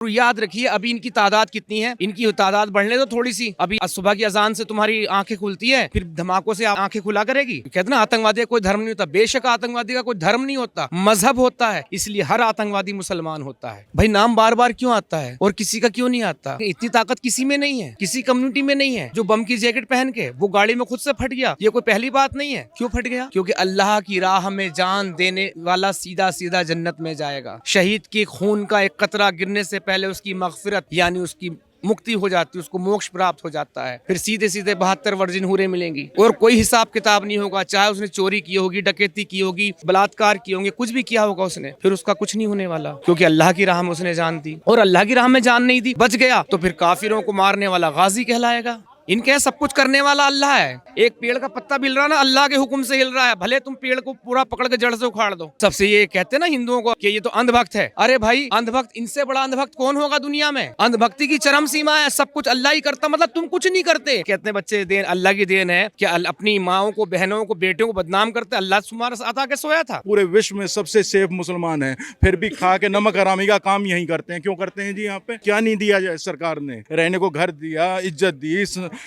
तो याद रखिए अभी इनकी तादाद कितनी है, इनकी तादाद बढ़ने दो थोड़ी सी। अभी सुबह की अजान से तुम्हारी आंखें खुलती है, फिर धमाकों से आंखें खुला करेगी। कहते ना आतंकवादी का कोई धर्म नहीं होता, बेशक आतंकवादी का कोई धर्म नहीं होता, मजहब होता है। इसलिए हर आतंकवादी मुसलमान होता है। भाई नाम बार बार क्यों आता है और किसी का क्यों नहीं आता? इतनी ताकत किसी में नहीं है, किसी कम्युनिटी में नहीं है। जो बम की जैकेट पहन के वो गाड़ी में खुद से फट गया, ये कोई पहली बात नहीं है। क्यों फट गया? क्योंकि अल्लाह की राह में जान देने वाला सीधा सीधा जन्नत में जाएगा। शहीद के खून का एक कतरा गिरने से पहले उसकी मग़फ़िरत यानी उसकी मुक्ति हो जाती है, उसको मोक्ष प्राप्त हो जाता है। फिर सीधे सीधे 72 वर्जिन हूरें मिलेंगी और कोई हिसाब किताब नहीं होगा। चाहे उसने चोरी की होगी, डकैती की होगी, बलात्कार किए होंगे, कुछ भी किया होगा उसने, फिर उसका कुछ नहीं होने वाला, क्योंकि अल्लाह की राह में उसने जान दी। और अल्लाह की राह में जान नहीं दी, बच गया, तो फिर काफिरों को मारने वाला गाजी कहलाएगा। इनके सब कुछ करने वाला अल्लाह है। एक पेड़ का पत्ता हिल रहा ना, अल्लाह के हुक्म से हिल रहा है, भले तुम पेड़ को पूरा पकड़ के जड़ से उखाड़ दो। सबसे ये कहते हैं ना हिंदुओं को कि ये तो अंधभक्त है। अरे भाई अंधभक्त, इनसे बड़ा अंधभक्त कौन होगा दुनिया में? अंधभक्ति की चरम सीमा है, सब कुछ अल्लाह ही करता, मतलब तुम कुछ नहीं करते। कहते हैं बच्चे देन अल्लाह की देन है कि अपनी माओ को, बहनों को, बेटियों को बदनाम करते। अल्लाह तुम्हारे साथ आके सोया था। पूरे विश्व में सबसे सेफ मुसलमान है, फिर भी खा के नमक हरामी का काम यही करते हैं। क्यों करते हैं जी? यहाँ पे क्या नहीं दिया जाए? सरकार ने रहने को घर दिया, इज्जत दी,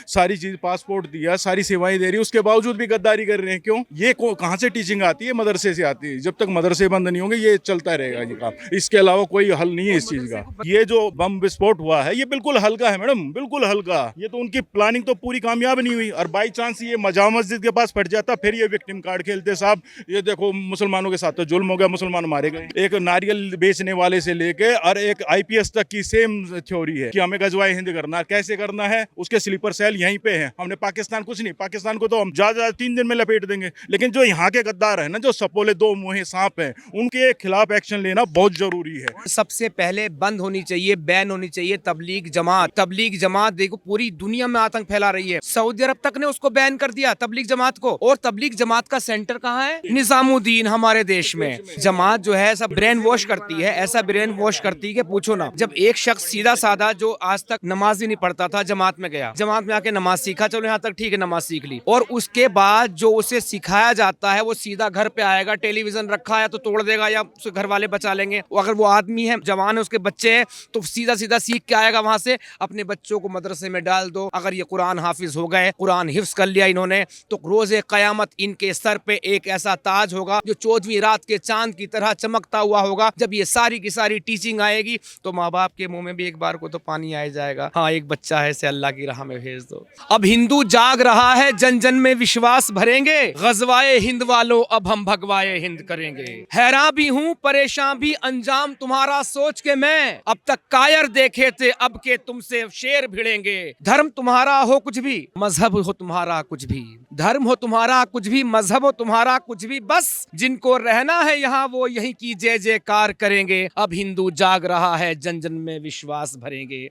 सारी चीज, पासपोर्ट दिया, सारी सेवाएं दे रही है, उसके बावजूद भी गद्दारी कर रहे हैं। क्यों? ये कहाँ से टीचिंग आती है? मदरसे से आती है। जब तक मदरसे बंद नहीं होंगे ये चलता रहेगा ये काम, इसके अलावा कोई हल नहीं है इस चीज का। ये जो बम विस्फोट हुआ है ये बिल्कुल हल्का है मैडम, बिल्कुल हल्का। ये तो उनकी प्लानिंग तो पूरी कामयाब नहीं हुई, और बाई चांस ये जामा मस्जिद के पास फट जाता, फिर ये विक्टिम कार्ड खेलते। साहब ये देखो मुसलमानों के साथ तो जुल्म हो गया, मुसलमान मारे गए। एक नारियल बेचने वाले से लेके और एक IPS तक की सेम थ्योरी है कि हमें गजवाए हिंद करना, कैसे करना है, उसके स्लीपर सेल यहीं पे है। हमने पाकिस्तान कुछ नहीं, पाकिस्तान को तो हम ज्यादा 3 दिन में लपेट देंगे, लेकिन जो यहाँ के गद्दार है ना, जो सपोले दो मुंहे सांप हैं, उनके खिलाफ एक्शन लेना बहुत जरूरी है। सबसे पहले बंद होनी चाहिए, बैन होनी चाहिए तबलीग जमात। तबलीग जमात देखो पूरी दुनिया में आतंक फैला रही है। सऊदी अरब तक ने उसको बैन कर दिया, तबलीग जमात को। और तबलीग जमात का सेंटर कहाँ है? निजामुद्दीन हमारे देश में। जमात जो है सब ब्रेन वॉश करती है, ऐसा ब्रेन वॉश करती है कि पूछो ना। जब एक शख्स सीधा साधा जो आज तक नमाज ही नहीं पढ़ता था, जमात में गया, जमात में आके नमाज सीखा, चलो यहाँ तक ठीक है, नमाज सीख ली, और उसके बाद जो उसे सिखाया जाता है वो सीधा घर पे आएगा, टेलीविजन रखा है तो तोड़ देगा या उसके घर वाले बचा लेंगे। अगर वो आदमी है, जवान है, उसके बच्चे हैं, तो सीधा सीधा सीख के आएगा वहां से। अपने बच्चों को मदरसे में डाल दो। अगर ये कुरान हाफिज हो गए, कुरान हिफ्ज कर लिया इन्होंने, तो रोजे कयामत इनके सर पे एक ऐसा ताज होगा जो 14वीं रात के चांद की तरह चमकता हुआ होगा। जब ये सारी की सारी टीचिंग आएगी तो माँ बाप के मुंह में भी एक बार को तो पानी आ जाएगा। हाँ एक बच्चा है, इसे अल्लाह की राह में भेज दो। अब हिंदू जाग रहा है, जन जन में विश्वास भरेंगे। गजवाए हिंद वालों अब हम भगवाए हिंद करेंगे। हैरान भी हूँ, परेशान भी, अंजाम तुम्हारा सोच के मैं। अब तक कायर देखे थे, अब के तुमसे शेर भिड़ेंगे। धर्म तुम्हारा हो कुछ भी, मजहब हो तुम्हारा कुछ भी, धर्म हो तुम्हारा कुछ भी, मजहब हो तुम्हारा कुछ भी, बस जिनको रहना है यहाँ वो यहीं की जय जयकार करेंगे। अब हिंदू जाग रहा है, जन जन में विश्वास भरेंगे।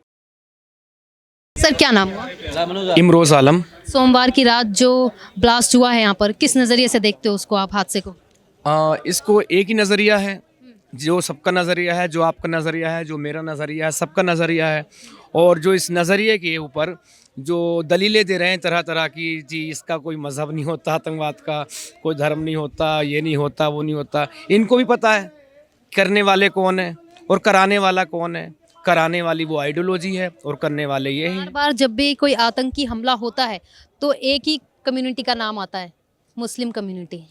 सर क्या नाम हुआ? इमरोज आलम। सोमवार की रात जो ब्लास्ट हुआ है यहाँ पर, किस नज़रिए से देखते हो उसको आप, हादसे को? इसको एक ही नज़रिया है, जो सबका नज़रिया है, जो आपका नज़रिया है, जो मेरा नज़रिया है, सबका नज़रिया है। और जो इस नज़रिए के ऊपर जो दलीलें दे रहे हैं तरह तरह की, जी इसका कोई मज़हब नहीं होता, आतंकवाद का कोई धर्म नहीं होता, ये नहीं होता, वो नहीं होता, इनको भी पता है करने वाले कौन है और कराने वाला कौन है। कराने वाली वो आइडियोलॉजी है और करने वाले ये हैं। बार बार जब भी कोई आतंकी हमला होता है तो एक ही कम्युनिटी का नाम आता है, मुस्लिम कम्युनिटी।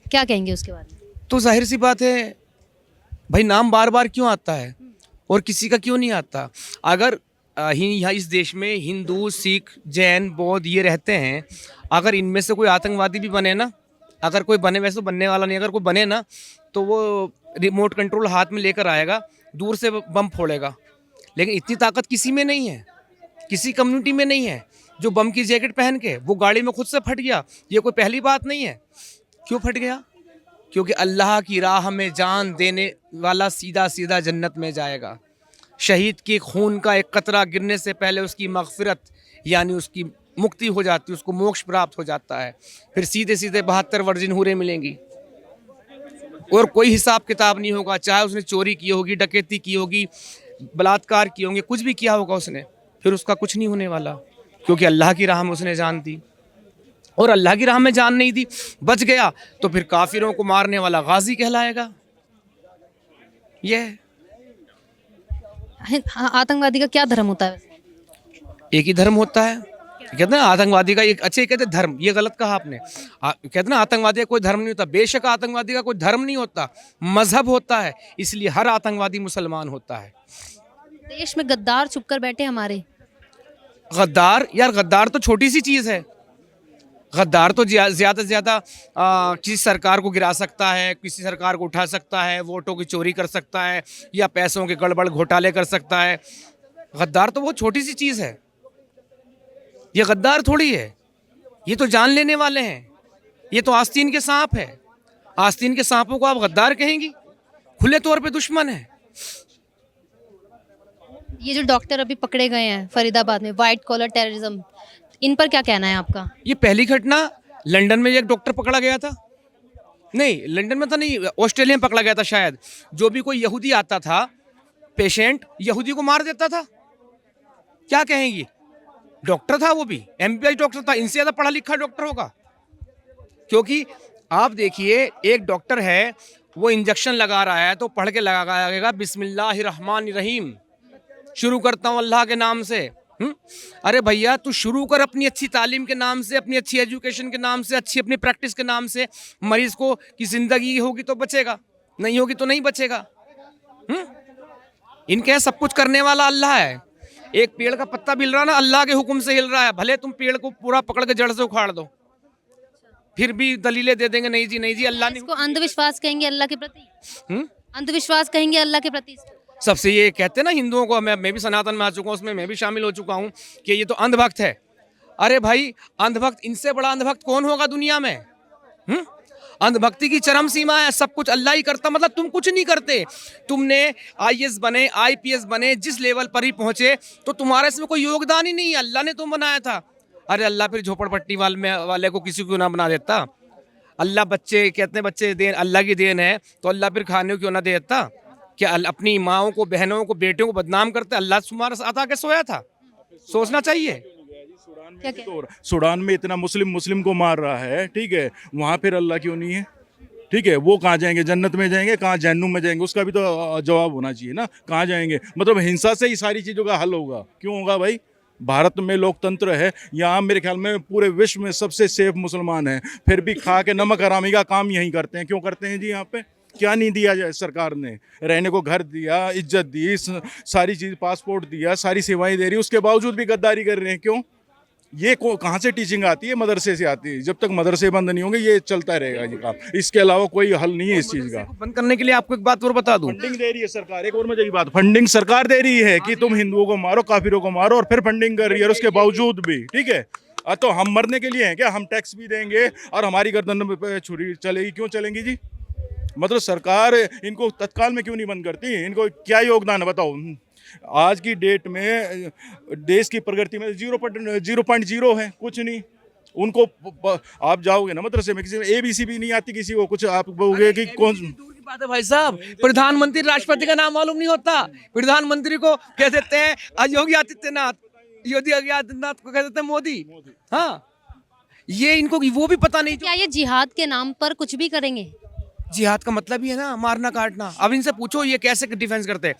क्या कहेंगे उसके बारे में? तो जाहिर सी बात है भाई, नाम बार बार क्यों आता है और किसी का क्यों नहीं आता? अगर यहाँ इस देश में हिंदू, सिख, जैन, बौद्ध ये रहते हैं, अगर इनमें से कोई आतंकवादी भी बने ना, अगर कोई बने, वैसे तो बनने वाला नहीं, अगर कोई बने ना तो वो रिमोट कंट्रोल हाथ में लेकर आएगा, दूर से बम फोड़ेगा। लेकिन इतनी ताकत किसी में नहीं है, किसी कम्युनिटी में नहीं है। जो बम की जैकेट पहन के वो गाड़ी में खुद से फट गया, ये कोई पहली बात नहीं है। क्यों फट गया? क्योंकि अल्लाह की राह में जान देने वाला सीधा सीधा जन्नत में जाएगा। शहीद के खून का एक कतरा गिरने से पहले उसकी मग़फ़िरत यानी उसकी मुक्ति हो जाती है, उसको मोक्ष प्राप्त हो जाता है। फिर सीधे सीधे 72 वर्जिन हूरें मिलेंगी और कोई हिसाब किताब नहीं होगा। चाहे उसने चोरी की होगी, डकैती की होगी, बलात्कार किए होंगे, कुछ भी किया होगा उसने, फिर उसका कुछ नहीं होने वाला, क्योंकि अल्लाह की राह में उसने जान दी। और अल्लाह की राह में जान नहीं दी, बच गया, तो फिर काफिरों को मारने वाला गाजी कहलाएगा। यह आतंकवादी का क्या धर्म होता है वैसे? एक ही धर्म होता है। कहते हैं ना आतंकवादी का एक अच्छे कहते हैं धर्म, ये गलत कहा आपने। कहते हैं ना आतंकवादी का कोई धर्म नहीं होता। बेशक आतंकवादी का कोई धर्म नहीं होता, मजहब होता है, इसलिए हर आतंकवादी मुसलमान होता है। देश में गद्दार छुप कर बैठे हमारे। गद्दार यार, गद्दार तो छोटी सी चीज़ है। गद्दार तो ज़्यादा से ज़्यादा किसी सरकार को गिरा सकता है, किसी सरकार को उठा सकता है, वोटों की चोरी कर सकता है, या पैसों के गड़बड़ घोटाले कर सकता है। गद्दार तो बहुत छोटी सी चीज़ है। ये गद्दार थोड़ी है, ये तो जान लेने वाले हैं। ये तो आस्तीन के सांप है। आस्तीन के सांपों को आप गद्दार कहेंगी? खुले तौर पे दुश्मन है। ये जो डॉक्टर अभी पकड़े गए हैं फरीदाबाद में, वाइट कॉलर टेररिज्म, इन पर क्या कहना है आपका? ये पहली घटना लंदन में एक डॉक्टर पकड़ा गया था। नहीं, लंदन में था नहीं, ऑस्ट्रेलिया में पकड़ा गया था शायद। जो भी कोई यहूदी आता था, पेशेंट, यहूदी को मार देता था। क्या कहेंगी? डॉक्टर था, वो भी एमबीबीएस डॉक्टर था। इनसे ज़्यादा पढ़ा लिखा डॉक्टर होगा? क्योंकि आप देखिए, एक डॉक्टर है, वो इंजेक्शन लगा रहा है तो पढ़ के लगाएगा बिस्मिल्लाहिर्रहमानिर्रहीम, शुरू करता हूँ अल्लाह के नाम से। अरे भैया, तू शुरू कर अपनी अच्छी तालीम के नाम से, अपनी अच्छी एजुकेशन के नाम से, अच्छी अपनी प्रैक्टिस के नाम से। मरीज को की जिंदगी होगी तो बचेगा, नहीं होगी तो नहीं बचेगा। इनके यहाँ सब कुछ करने वाला अल्लाह है। एक पेड़ का पत्ता भी हिल रहा ना, अल्लाह के हुक्म से हिल रहा है। भले तुम पेड़ को पूरा पकड़ के जड़ से उखाड़ दो, फिर भी दलीलें दे देंगे, नहीं जी नहीं जी अल्लाह ने। इसको अंधविश्वास कहेंगे अल्लाह के प्रति? हम्म? अंधविश्वास कहेंगे अल्लाह के प्रति? सबसे ये कहते हैं ना हिंदुओं को, मैं भी सनातन में आ चुका हूँ, उसमें मैं भी शामिल हो चुका हूँ, कि ये तो अंधभक्त है। अरे भाई, अंधभक्त, इनसे बड़ा अंधभक्त कौन होगा दुनिया में? अंधभक्ति की चरम सीमा है। सब कुछ अल्लाह ही करता, मतलब तुम कुछ नहीं करते। तुमने आईएएस बने, आईपीएस बने, जिस लेवल पर ही पहुंचे, तो तुम्हारा इसमें कोई योगदान ही नहीं है। अल्लाह ने तुम बनाया था। अरे अल्लाह फिर झोपड़पट्टी वाले को किसी को ना बना देता? अल्लाह बच्चे कहते हैं, बच्चे देन अल्लाह की देन है, तो अल्लाह फिर खाने को क्यों ना देता? क्या अपनी माओं को, बहनों को, बेटियों को बदनाम करते? अल्लाह तुम्हारे साथ आके सोया था? सोचना चाहिए। सूडान में इतना मुस्लिम को मार रहा है, ठीक है, वहाँ फिर अल्लाह क्यों नहीं है? ठीक है, वो कहाँ जाएंगे? जन्नत में जाएंगे? कहाँ जहन्नुम में जाएंगे? उसका भी तो जवाब होना चाहिए ना। कहाँ जाएंगे? मतलब हिंसा से ही सारी चीज़ों का हल होगा? क्यों होगा भाई? भारत में लोकतंत्र है, यहाँ मेरे ख्याल में पूरे विश्व में सबसे सेफ मुसलमान है, फिर भी खा के नमक हरामी का काम यहीं करते हैं। क्यों करते हैं जी? यहाँ पे क्या नहीं दिया जाए? सरकार ने रहने को घर दिया, इज्जत दी, सारी चीज़, पासपोर्ट दिया, सारी सेवाएं दे रही, उसके बावजूद भी गद्दारी कर रहे हैं। क्यों? ये कहाँ से टीचिंग आती है? मदरसे से आती है। जब तक मदरसे बंद नहीं होंगे ये चलता रहेगा जी काम। इसके अलावा कोई हल नहीं है इस चीज़ का। बंद करने के लिए आपको एक बात और बता दूं, फंडिंग दे रही है सरकार। एक और मजे की बात, फंडिंग सरकार दे रही है कि तुम हिंदुओं को मारो, काफिरों को मारो, और फिर फंडिंग कर रही है। और उसके बावजूद भी, ठीक है, तो हम मरने के लिए हैं क्या? हम टैक्स भी देंगे और हमारी गर्दन पे छुरी चलेगी? क्यों चलेंगी जी? मतलब सरकार इनको तत्काल में क्यों नहीं बंद करती? इनको क्या योगदान है बताओ? आज की डेट में देश की प्रगति में 0.0 है, कुछ नहीं। उनको आप जाओगे ना मदरसे में, किसी में ABC भी नहीं आती, किसी को कुछ आप बोलोगे कि कौन? दूर की बात है भाई साहब, प्रधानमंत्री राष्ट्रपति का नाम मालूम नहीं होता। प्रधानमंत्री को कह देते हैं योगी आदित्यनाथ, योगी आदित्यनाथ को कह देते हैं मोदी। हाँ, ये इनको वो भी पता नहीं। क्या ये जिहाद के नाम पर कुछ भी करेंगे? जिहाद का मतलब ही है ना मारना काटना। अब इनसे पूछो ये कैसे डिफेंस करते हैं।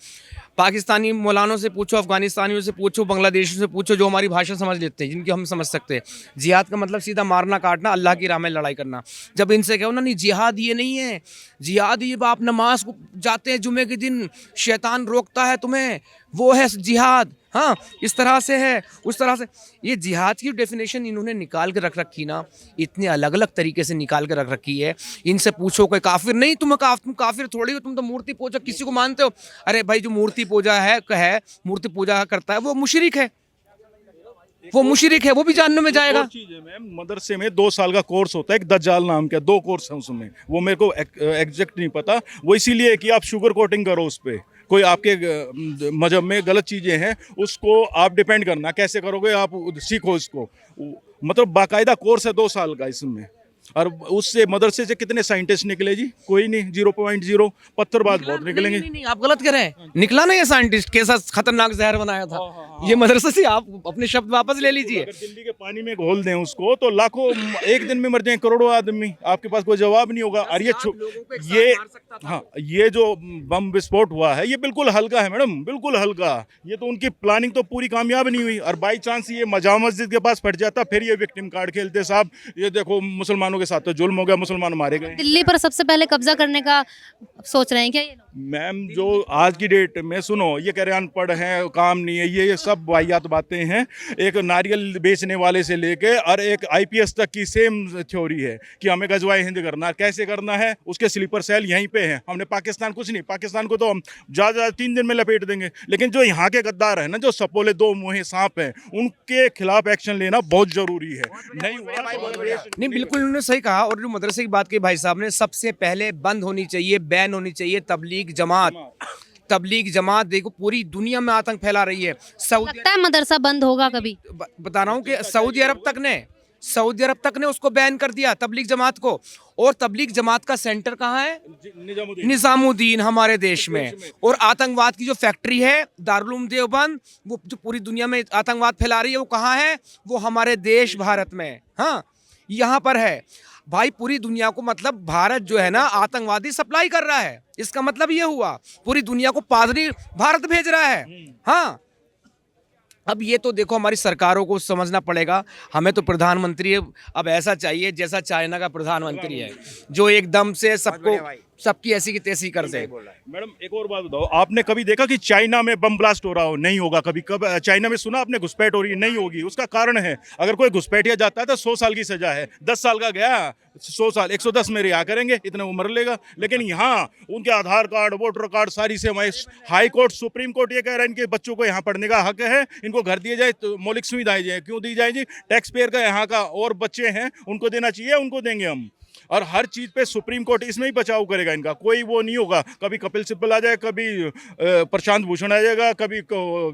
पाकिस्तानी मौलानों से पूछो, अफगानिस्तानियों से पूछो, बांग्लादेशियों से पूछो, जो हमारी भाषा समझ लेते हैं, जिनकी हम समझ सकते हैं। जिहाद का मतलब सीधा मारना काटना, अल्लाह की राह में लड़ाई करना। जब इनसे कहो ना, नहीं जिहाद ये नहीं है, जिहाद ये आप नमाज को जाते हैं जुमे के दिन, शैतान रोकता है तुम्हें, वो है जिहाद। हाँ, इस तरह से है, उस तरह से। ये जिहाद की डेफिनेशन इन्होंने निकाल के रख रखी ना, इतने अलग अलग तरीके से निकाल के रख रखी है। इनसे पूछो कोई काफिर नहीं, तुम काफिर थोड़ी हो, तुम तो मूर्ति पूजा किसी को मानते हो। अरे भाई, जो मूर्ति पूजा है मूर्ति पूजा करता है, वो मुशरिक है, वो मुशरिक है, वो भी जहन्नुम में जाएगा। चीज है मैम, मदरसे में 2 साल का कोर्स होता है, एक दज्जाल नाम का, 2 कोर्स है उसमें, वो मेरे को एग्जैक्ट नहीं पता। वो इसीलिए कि आप शुगर कोटिंग करो उस पर, कोई आपके मजहब में गलत चीज़ें हैं उसको आप डिपेंड करना कैसे करोगे, आप सीखो इसको। मतलब बाकायदा कोर्स है 2 साल का इसमें। और उससे मदरसे से कितने साइंटिस्ट निकले जी? कोई नहीं, 0.0 पत्थरबाज बहुत निकलेंगे। नहीं, आप गलत कह रहे हैं। निकला ना ये साइंटिस्ट, कैसा खतरनाक जहर बनाया था। ये मदरसे से आप अपने शब्द वापस ले लीजिए। अगर दिल्ली के पानी में घोल दें उसको तो लाखों एक दिन में मर जाएं, करोड़ों आदमी। आपके पास कोई जवाब नहीं होगा। और ये जो बम विस्फोट हुआ है ये बिल्कुल हल्का है मैडम, बिल्कुल हल्का। ये तो उनकी प्लानिंग तो पूरी कामयाब नहीं हुई। और बाई चांस ये जामा मस्जिद के पास फट जाता, फिर ये विक्टिम कार्ड खेलते साहब। ये देखो मुसलमानों के साथ तो जुल्म हो गया, मुसलमान मारे गए। दिल्ली पर सबसे पहले कब्जा करने का सोच रहे हैं क्या ये लोग? मैम जो आज की डेट में सुनो, ये कह रहे अनपढ़ हैं, काम नहीं है, ये सब वाहियात बातें हैं। एक नारियल बेचने वाले से लेके और एक आईपीएस तक की सेम थ्योरी है कि हमें गजवाए हिंद करना। कैसे करना है? उसके स्लीपर सेल यहीं पे हैं। हमने पाकिस्तान कुछ नहीं, पाकिस्तान को तो हम ज़्यादा 3 दिन में लपेट देंगे। लेकिन जो यहाँ के गद्दार हैं ना, जो सपोले 2 मुँहे सांप हैं, उनके खिलाफ एक्शन लेना बहुत जरूरी है। नहीं, बिल्कुल उन्होंने सही कहा। और जो मदरसे की बात की भाई साहब ने, सबसे पहले बंद होनी चाहिए, बैन होनी चाहिए तबलीग जमात। तबलीग जमात देखो पूरी दुनिया में आतंक फैला रही है। लगता है मदरसा बंद होगा कभी? बता रहा हूँ कि सऊदी अरब तक ने उसको बैन कर दिया, तबलीग जमात को। और तबलीग जमात का सेंटर कहाँ है? निजामुद्दीन, हमारे देश में। और आतंकवाद की जो फैक्ट्री है दारुल उलूम देवबंद, वो जो पूरी दुनिया में आतंकवाद फैला रही है, वो कहाँ है? वो हमारे देश भारत में, हाँ, यहाँ पर है भाई। पूरी दुनिया को मतलब भारत जो है ना आतंकवादी सप्लाई कर रहा है। इसका मतलब ये हुआ पूरी दुनिया को पादरी भारत भेज रहा है। हाँ, अब ये तो देखो हमारी सरकारों को समझना पड़ेगा। हमें तो प्रधानमंत्री अब ऐसा चाहिए जैसा चाइना का प्रधानमंत्री है, जो एकदम से सबको सबकी ऐसी की तैसी कर दे। मैडम एक और बात बताओ, आपने कभी देखा कि चाइना में बम ब्लास्ट हो रहा हो? नहीं होगा कभी। कब चाइना में सुना आपने घुसपैठ हो रही है? नहीं होगी। उसका कारण है, अगर कोई घुसपैठिया जाता है तो 100 साल की सजा है। 10 साल का गया 100 साल, 110 में रिहा करेंगे, इतना उम्र लेगा। लेकिन यहाँ उनके आधार कार्ड, वोटर कार्ड, सारी सेवाएं, हाई कोर्ट, सुप्रीम कोर्ट ये कह रहा है इनके बच्चों को यहाँ पढ़ने का हक है, इनको घर दिए जाए, तो मौलिक सुविधाएं जाए। क्यों दी जाए जी? टैक्स पेयर का यहाँ का और बच्चे हैं, उनको देना चाहिए, उनको देंगे हम। और हर चीज पे सुप्रीम कोर्ट इसमें ही बचाव करेगा इनका। कोई वो नहीं होगा। कभी कपिल सिब्बल आ जाए, कभी प्रशांत भूषण आ जाएगा, कभी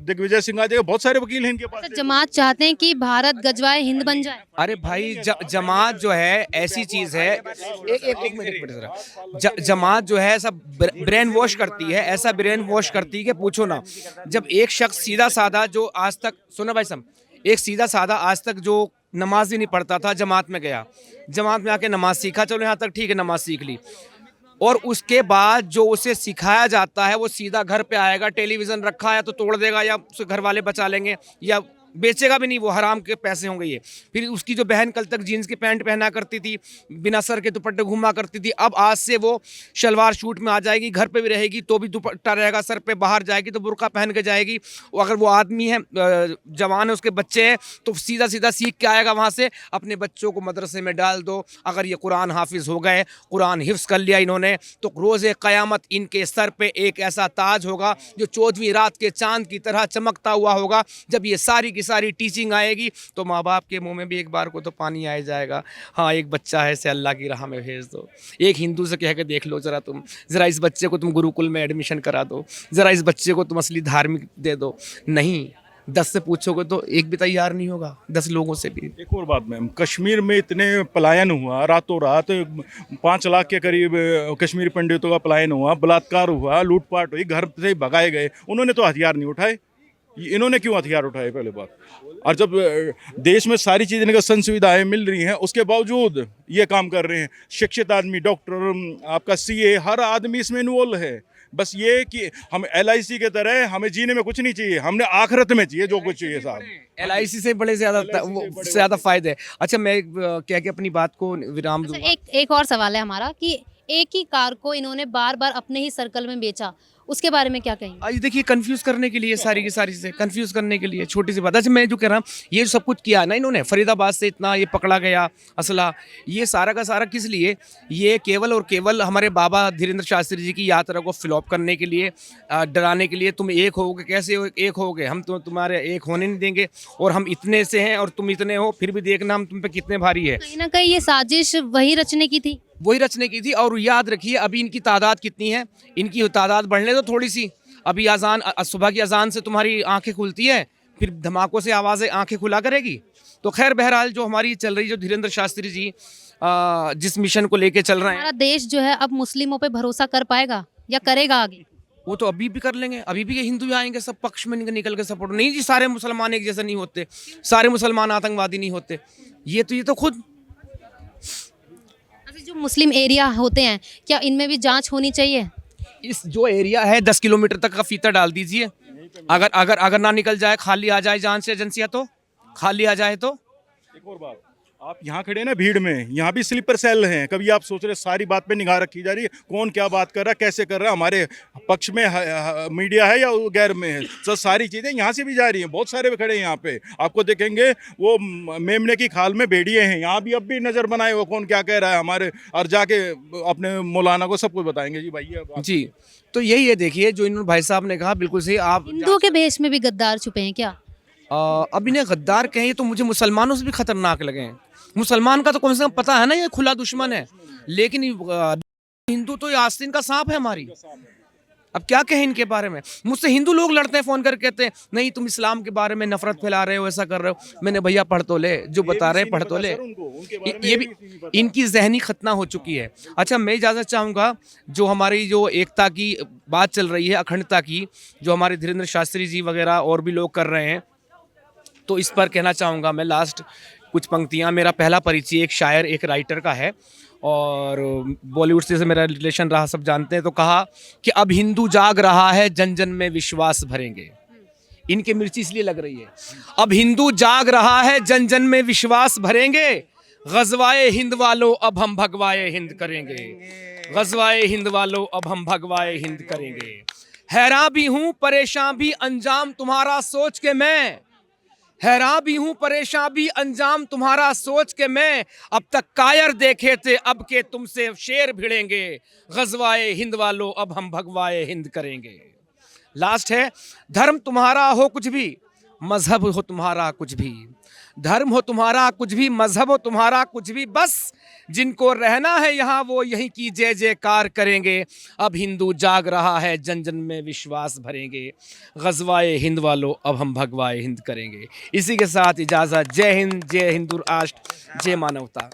दिग्विजय सिंह आ जाएगा। बहुत सारे वकील हैं इनके पास। जमात चाहते हैं कि भारत गजवाए हिंद बन जाए। अरे भाई जमात जो है ऐसी चीज है, एक मिनट जरा। जमात जो है सब ब्रेन वॉश करती है, ऐसा ब्रेन वॉश करती है कि पूछो ना। जब एक शख्स सीधा साधा जो आज तक, सुनो भाई साहब, एक सीधा साधा आज तक जो नमाज ही नहीं पढ़ता था, जमात में गया, जमात में आके नमाज सीखा, चलो यहाँ तक ठीक है, नमाज सीख ली। और उसके बाद जो उसे सिखाया जाता है वो सीधा घर पे आएगा, टेलीविज़न रखा है तो तोड़ देगा, या उसके घर वाले बचा लेंगे, या बेचेगा भी नहीं, वो हराम के पैसे होंगे ये। फिर उसकी जो बहन कल तक जीन्स की पैंट पहना करती थी, बिना सर के दुपट्टे घूमा करती थी, अब आज से वो शलवार शूट में आ जाएगी, घर पे भी रहेगी तो भी दुपट्टा रहेगा सर पे, बाहर जाएगी तो बुर्का पहन के जाएगी। अगर वो आदमी है, जवान है, उसके बच्चे हैं, तो सीधा सीधा सीख के आएगा वहाँ से। अपने बच्चों को मदरसे में डाल दो। अगर ये कुरान हाफिज़ हो गए, कुरान हिफ्स कर लिया इन्होंने, तो रोज़े क़यामत इनके सर पे एक ऐसा ताज होगा जो 14वीं रात के चांद की तरह चमकता हुआ होगा। जब ये सारी टीचिंग आएगी तो माँ बाप के मुंह में भी एक बार को तो पानी आ जाएगा। हाँ, एक बच्चा है, इसे अल्लाह की राह में भेज दो। एक हिंदू से कह के देख लो जरा, तुम जरा इस बच्चे को तुम गुरुकुल में एडमिशन करा दो, जरा इस बच्चे को तुम असली धार्मिक दे दो। नहीं, 10 से पूछोगे तो एक भी तैयार नहीं होगा, 10 लोगों से भी। एक और बात मैम, कश्मीर में इतने पलायन हुआ, रातों रात 5 लाख के करीब कश्मीरी पंडितों का पलायन हुआ, बलात्कार हुआ, लूटपाट हुई, घर से भगाए गए। उन्होंने तो हथियार नहीं उठाए। इन्होंने क्यों हथियार उठाए? पहले बात। और जब देश में सारी चीज़ें का सुविधाएं मिल रही हैं, उसके बावजूद ये काम कर रहे हैं। शिक्षित आदमी, डॉक्टर, आपका सीए, हर आदमी इसमें इन्वॉल्व है। बस ये कि हम LIC के तरह हमें जीने में कुछ नहीं चाहिए, हमने आखिरत में चाहिए जो कुछ चाहिए साहब। LIC से बड़े ज़्यादा फायदे। अच्छा, मैं क्या अपनी बात को विराम दूँ। एक और सवाल है हमारा कि एक ही कार को इन्होंने बार बार अपने ही सर्कल में बेचा, उसके बारे में क्या कहेंगे? आज देखिए, कंफ्यूज करने के लिए, सारी की सारी से कंफ्यूज करने के लिए। छोटी सी बात। अच्छा, मैं जो कह रहा हूँ, ये सब कुछ किया ना इन्होंने, फरीदाबाद से इतना ये पकड़ा गया असला, ये सारा का सारा किस लिए? ये केवल और केवल हमारे बाबा धीरेन्द्र शास्त्री जी की यात्रा को फ्लॉप करने के लिए, डराने के लिए। तुम एक होगे, कैसे एक होगे? हम तो तुम्हारे एक होने नहीं देंगे, और हम इतने से हैं और तुम इतने हो, फिर भी देखना हम तुम पे कितने भारी है। कहीं ना कहीं ये साजिश वही रचने की थी, वही रचने की थी। और याद रखिए, अभी इनकी तादाद कितनी है, इनकी तादाद बढ़ने दो थोड़ी सी। अभी अजान, सुबह की अजान से तुम्हारी आंखें खुलती है, फिर धमाकों से आवाज़ें आंखें खुला करेगी। तो खैर बहरहाल जो हमारी चल रही, जो धीरेन्द्र शास्त्री जी जिस मिशन को लेके चल रहे हैं, हमारा देश जो है अब मुस्लिमों पे भरोसा कर पाएगा या करेगा आगे? वो तो अभी भी कर लेंगे। अभी भी ये हिंदू आएंगे सब पक्ष में निकल के सपोर्ट। नहीं जी, सारे मुसलमान एक जैसे नहीं होते, सारे मुसलमान आतंकवादी नहीं होते। ये तो खुद अच्छा, जो मुस्लिम एरिया होते हैं क्या इनमें भी जांच होनी चाहिए? इस जो एरिया है 10 किलोमीटर तक का फीता डाल दीजिए। अगर ना निकल जाए, खाली आ जाए जांच एजेंसियां, तो खाली आ जाए तो। एक और बात, आप यहाँ खड़े ना भीड़ में, यहाँ भी स्लीपर सेल हैं। कभी आप सोच रहे सारी बात पे निगाह रखी जा रही है, कौन क्या बात कर रहा है, कैसे कर रहा है, हमारे पक्ष में मीडिया है या गैर में है, तो सारी चीज़ें यहाँ से भी जा रही हैं। बहुत सारे खड़े हैं यहाँ पे, आपको देखेंगे वो मेमने की खाल में भेड़िए हैं। यहाँ भी अब भी नज़र बनाए वो कौन क्या कह रहा है हमारे, और जाके अपने मौलाना को सब कुछ बताएंगे जी भाई। जी, तो यही है, देखिए जो इन्होंने भाई साहब ने कहा बिल्कुल सही। आप हिंदुओं के भेष में भी गद्दार छुपे हैं क्या? अब इन्हें गद्दार कहें तो मुझे मुसलमानों से भी खतरनाक लगे हैं। मुसलमान का तो कम से कम पता है ना ये खुला दुश्मन है, लेकिन हिंदू तो ये आस्तीन का सांप है हमारी। अब क्या कहें इनके बारे में। मुझसे हिंदू लोग लड़ते हैं, फोन करके कहते हैं नहीं तुम इस्लाम के बारे में नफरत फैला रहे हो, ऐसा कर रहे हो। मैंने भैया पढ़ तो ले, जो बता रहे पढ़ तो ले। ये भी इनकी जहनी खतना हो चुकी है। अच्छा, मैं इजाज़त चाहूँगा, जो हमारी जो एकता की बात चल रही है, अखंडता की, जो हमारे धीरेन्द्र शास्त्री जी वगैरह और भी लोग कर रहे हैं, तो इस पर कहना चाहूँगा मैं लास्ट कुछ पंक्तियाँ। मेरा पहला परिचय एक शायर, एक राइटर का है, और बॉलीवुड से मेरा रिलेशन रहा, सब जानते हैं। तो कहा कि अब हिंदू जाग रहा है, जन जन में विश्वास भरेंगे। इनके मिर्ची इसलिए लग रही है। अब हिंदू जाग रहा है, जन जन में विश्वास भरेंगे। गज़वाए हिंद वालों अब हम भगवाए हिंद करेंगे। गज़वाए हिंद वालों अब हम भगवाए हिंद करेंगे। हैरान भी हूँ परेशान भी अंजाम तुम्हारा सोच के मैं, हैरान भी हूँ परेशान भी अंजाम तुम्हारा सोच के मैं। अब तक कायर देखे थे, अब के तुमसे शेर भिड़ेंगे। गज़वाए हिंद वालों अब हम भगवाए हिंद करेंगे। लास्ट है, धर्म तुम्हारा हो कुछ भी, मजहब हो तुम्हारा कुछ भी, धर्म हो तुम्हारा कुछ भी, मजहब हो तुम्हारा कुछ भी, बस जिनको रहना है यहाँ वो यहीं की जय जयकार करेंगे। अब हिंदू जाग रहा है, जन जन में विश्वास भरेंगे। गज़वाए हिंद वालों अब हम भगवाए हिंद करेंगे। इसी के साथ इजाज़त। जय हिंद, जय हिंदू राष्ट्र, जय मानवता।